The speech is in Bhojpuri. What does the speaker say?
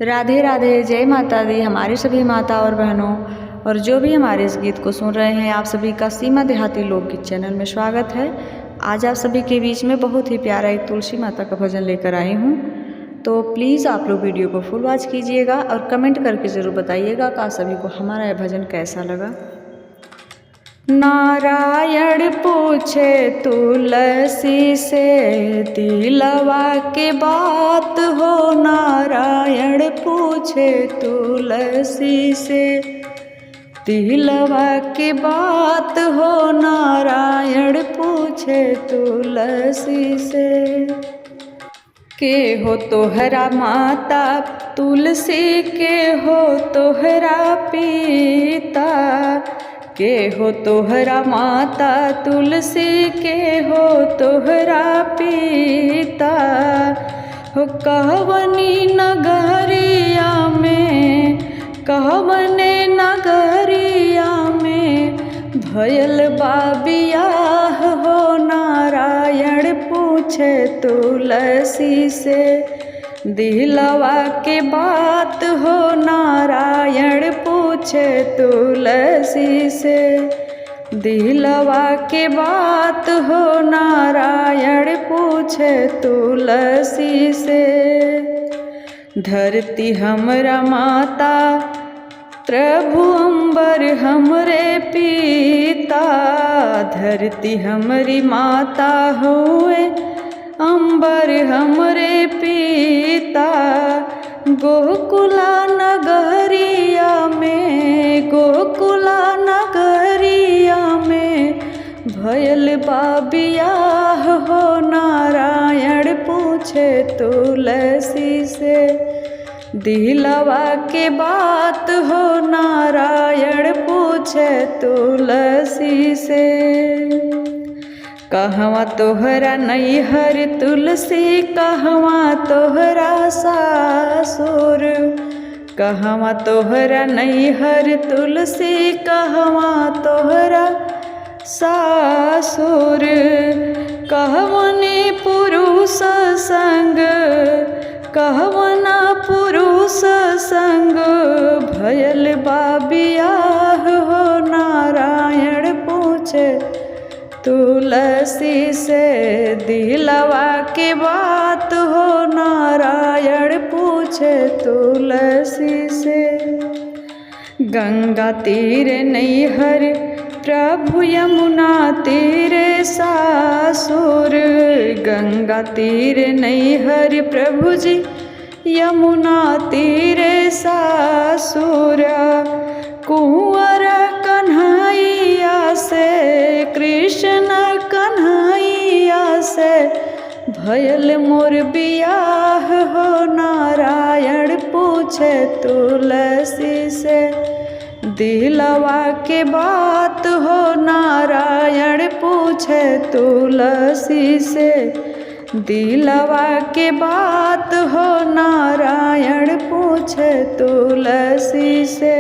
राधे राधे, जय माता दी हमारी सभी माता और बहनों, और जो भी हमारे इस गीत को सुन रहे हैं, आप सभी का सीमा देहाती लोकगीत चैनल में स्वागत है। आज आप सभी के बीच में बहुत ही प्यारा एक तुलसी माता का भजन लेकर आई हूँ। तो प्लीज़ आप लोग वीडियो को फुल वॉच कीजिएगा और कमेंट करके ज़रूर बताइएगा कि आप सभी को हमारा यह भजन कैसा लगा। नारायण पूछे तुलसी से दिलवा के बात हो, नारायण पूछे तुलसी से दिलवा के बात हो, नारायण पूछे तुलसी से। के हो तोहरा माता तुलसी, के हो तोहरा पिता, के हो तोहरा माता तुलसी, के हो तोहरा पिता। हो कहवनी नगरिया में, कहवने नगरिया में भयल बाबियाह हो, नारायण पूछे तुलसी से दिलवा के बात हो, नारायण पूछे तुलसी से दिलवा के बात हो, नारायण पूछे तुलसी से। धरती हमरा माता प्रभु अम्बर हमरे पिता, धरती हमरी माता हुए अम्बर हमरे पिता। गोकुला नगरिया में, गोकुला नगरिया में भयल बाबियाह हो, नारायण पूछे तुलसी से दिलवा के बात हो, नारायण पूछे तुलसी से। कहवा तोहरा नैहर तुलसी, कहवा तोहरा सासुर, कहवा तोहरा नैहर तुलसी, कहवा तोहरा सासुर। कहवने पुरुष संग, कहवना पुरुष संग भयल बाबियाह हो, नारायण पूछे तुलसी से दिलवा के बात हो, नारायण पूछे तुलसी से। गंगा तीरे नैहर प्रभु, यमुना तीरे सासुर, गंगा तीरे नैहर प्रभु जी, यमुना तीरे सासुर। कुंवर कन्हैया से, कृष्ण कन्हैया से भयल मोर बियाह हो, नारायण पूछे तुलसी से दिलवा के बात हो, नारायण पूछे तुलसी से दिलवा के बात हो, नारायण पूछे तुलसी से।